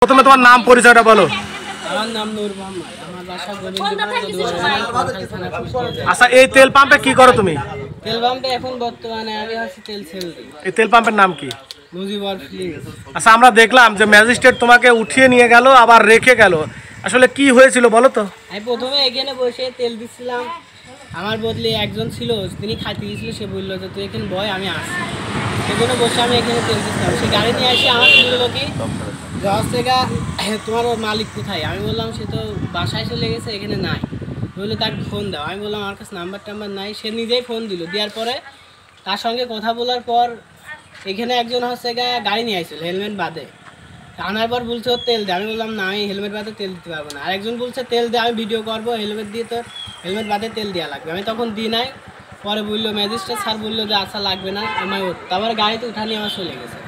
প্রথমে তোমার নাম পরিচয়টা বলো। আমার নাম নূর মোহাম্মদ, আমার বাসা গোবিন্দপুর। আচ্ছা, এই তেল পাম্পে কি করো তুমি? তেল পাম্পে এখন বর্তমানে আমি হচ্ছে তেল সেল দিই। এই তেল পাম্পের নাম কি? মুজিবর ফিলিংস। আচ্ছা, আমরা দেখলাম যে ম্যাজিস্ট্রেট তোমাকে উঠিয়ে নিয়ে গেল আবার রেখে গেল, আসলে কি হয়েছিল বলো তো? আমি প্রথমে এখানে বসে তেল দিচ্ছিলাম, আমার বদলে একজন ছিল, তিনি খাইতে গিয়েছিল, সে বললো যে তুই এখানে বয়, আমি আসছি। সেজন্য বসে আমি এখানে তেল দিচ্ছিলাম। সে গাড়ি নিয়ে এসে আমাকে বললো কি থেকে তোমার মালিক কোথায়? আমি বললাম সে তো বাসায় চলে গেছে, এখানে নাই। বললো তাকে ফোন দাও। আমি বললাম আমার কাছে নাম্বার টাম্বার নাই। সে নিজেই ফোন দিল, দেওয়ার পরে তার সঙ্গে কথা বলার পর এখানে একজন হচ্ছে গাড়ি নিয়ে আসছিল হেলমেট বাদে, আনার পর বলছে ওর তেল দে। আমি বললাম না, আমি হেলমেট বাদে তেল দিতে পারবো না। আরেকজন বলছে তেল দে, আমি ভিডিও করবো, হেলমেট দিয়ে তো হেলমেট বাদে তেল দেওয়া লাগবে। আমি তখন দিই নাই। পরে বললো ম্যাজিস্ট্রেট স্যার বললো যে আচ্ছা লাগবে না, আমার তারপরে গাড়িতে উঠানি আমার চলে গেছে।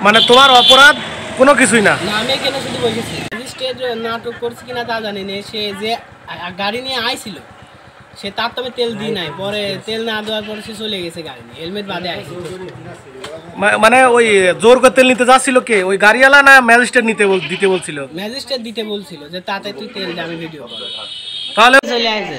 মানে তোমার অপরাধ কোনো কিছুই না? না, আমি এখানে শুধু বসেছি। ম্যাজিস্ট্রেট নাটক করছি কিনা তা জানি না। সে যে গাড়ি নিয়ে আইছিল সে তার তো আমি তেল দিই নাই। পরে তেল না দেওয়ার পরে সে চলে গেছে গাড়ি নিয়ে, হেলমেট বাদে আইছিল। মানে ওই জোর করে তেল নিতে যাচ্ছিল কে? ওই গাড়িওয়ালা না ম্যাজিস্ট্রেট দিতে বলছিল? ম্যাজিস্ট্রেট দিতে বলছিল যে তাতে তুই তেল দে, আমি ভিডিও করব। তাহলে চলে আসে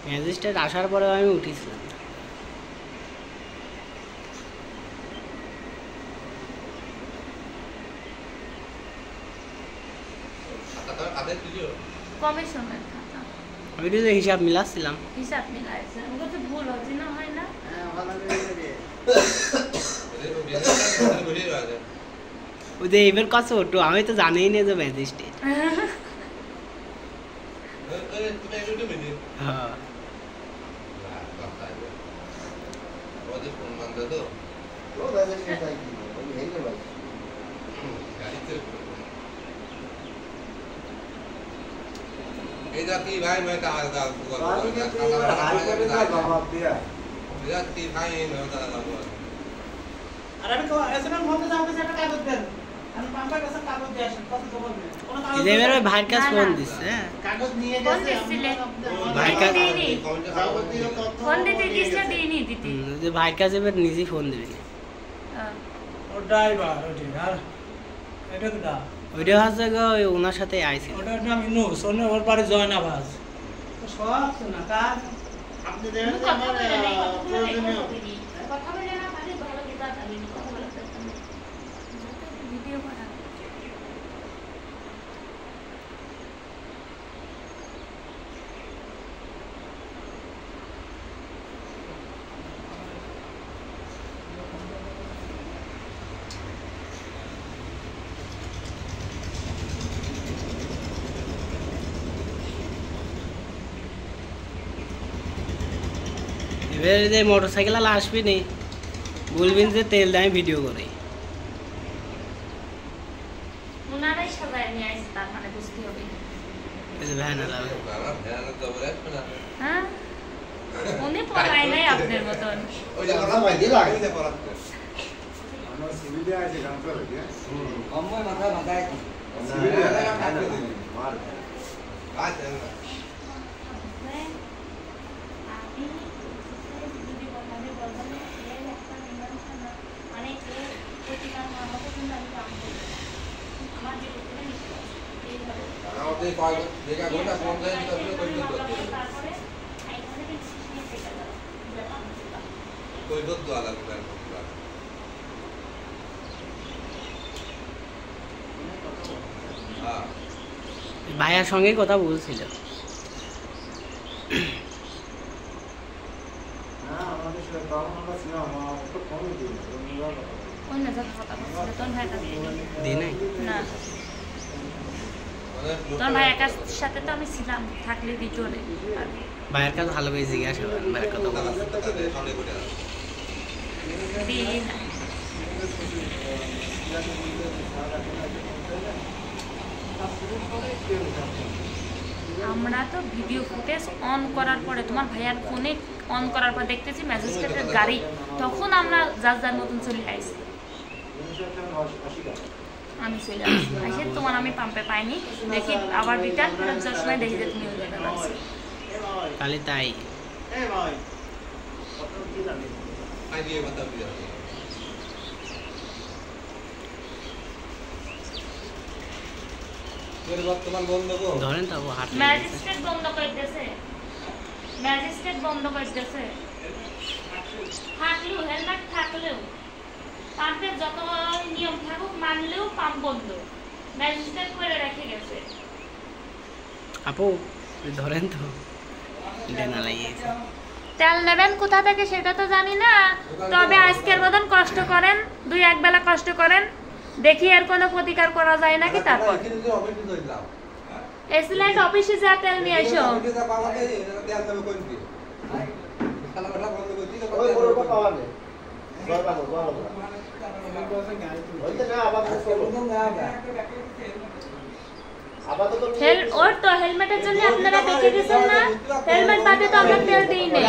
ম্যাজিস্ট্রেট আসার পরে আমি উঠেছিলাম। আমি তো হিসাব মিলাচ্ছিলাম। ওদের এবার কাছে ওটো, আমি তো জানিই না যে ম্যাজিস্ট্রেট। হ্যাঁ, এটা কি ভাই मैं का কি ভাই এদের ভাইয়ের কাছে ফোন দিচ্ছে। কাগজ নিয়ে গেছে, ভাইয়ের কাছে এবার নিজেই ফোন দেবে। ওইটা হচ্ছে ওই ওনার সাথে আইছিল। ওর বাড়ি জয়নাবাজ। আপনি এবার যে মোটর সাইকেল আসবি নি, বলবেন যে তেল দিয়ে আমি ভিডিও করি। ভাইয়ার সঙ্গে কথা বলছিল। ভাইয়ের সাথে তো আমি ছিলাম, থাকলে দিয়ে চলে ভাইয়ের কাছে ভালো করে জিজ্ঞাসা করেন, ভাইয়ের কথা বলেন। আমরা তো ভিডিও ফুটেজ অন করার পরে তোমার ভাইয়ার ফোনে অন করার পর দেখতেছি ম্যাজিস্ট্রেটের গাড়ি, তখন আমরা যার যার মতন চলে আসি। আমি চলে আসি আসে তোমার আমি পাম্পে পাইনি, দেখি আবার রিটার্ন ফেরত যাওয়ার সময় দেখি যে তুমি ওই জায়গায় আসছো। তাহলে তাই आइए बता दिया मेरे वर्तमान बंद को ধরেন তো হাট ম্যাজিস্ট্রেট বন্ধ করে দিয়েছে, ম্যাজিস্ট্রেট বন্ধ করে দিয়েছে। থাকলেও হেলমেট থাকলেও পাম্পের যত নিয়ম থাকুক মানলেও পাম্প বন্ধ, ম্যাজিস্ট্রেট করে রেখে গেছে। আপু ধরেন তো ডেনা লাগিয়েছে। তেল নেবেন কোথা থেকে সেটা তো জানি না, তবে আজকের মতন কষ্ট করেন, 2-1 বেলা কষ্ট করেন, দেখি এর কোনো প্রতিকার করা যায় নাকি। তারপর এক্সিলেন্ট অফিসে যা তেল নিয়ে এসো। ওর তো হেলমেটের জন্য আপনারা দেখে গেছেন না, হেলমেট বাদে তো আমরা তেল দিই না।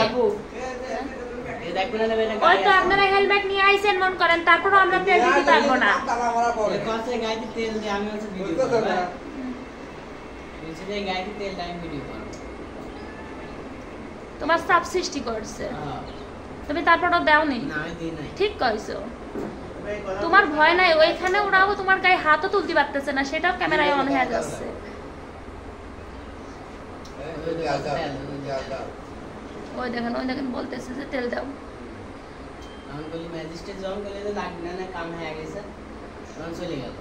ওই তো আপনারা হেলমেট নিয়ে আইছেন মন করেন, তারপরও আমরা তেল দিতে পারবো না। তোমার চাপ সৃষ্টি করছে, তুমি তারপরও দাওনি, ঠিক কইছো। তোমার ভয় নাই, ওইখানে ওরাও তোমার গায়ে হাতও তুলতে পারতেছে না, সেটাও ক্যামেরায় অন হয়ে যাচ্ছে। ওই দেখেন ওই দেখেন বলতেছে যে তেল দাও। আমি বলি ম্যাজিস্ট্রেট যখন বলে যে লাগবে না, কাম হয়ে গেছে, তখন চলে গেল।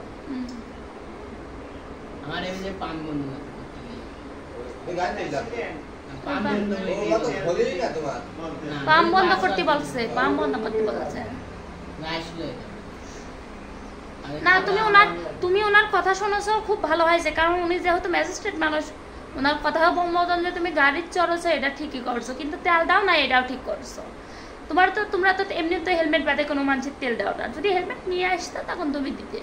আমার এই যে পাম্প বন্ধ পাম্প বন্ধ করতে বলছে, পাম্প বন্ধ করতে বলছে না। তুমি ওনার কথা শুনেছো, খুব ভালো হয়েছে, কারণ উনি যেহেতু ম্যাজিস্ট্রেট মানুষ, ওনার কথা বলতো যে তুমি গাড়ির চড়ছো এটা ঠিকই করছো, কিন্তু তেল দাও না এটাও ঠিক করছো। তোমরা তো এমনি তো হেলমেট বাদে কোনো মানুষের তেল দাও না, যদি হেলমেট নিয়ে আসতো তখন তুমি দিতে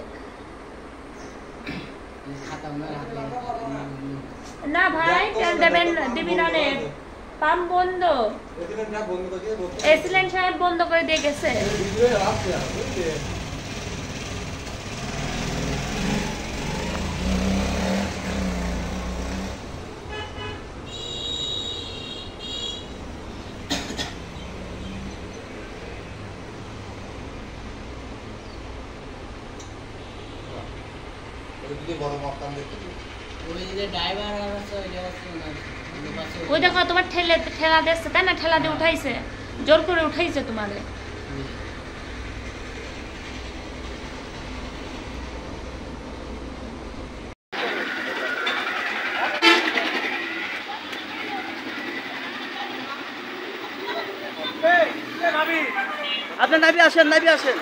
না। ভাই তেল দেবেন দিবি না, পাম্প বন্ধ, এক্সিলেন্ট সাহেব বন্ধ করে দিয়ে গেছে। ওই দেখো তোমার ঠেলা দিচ্ছে তাই না, ঠেলা দিয়ে উঠাইছে, জোর করে উঠাইছে তোমারে। আপনার নাবি আসেন, নাবি আসেন।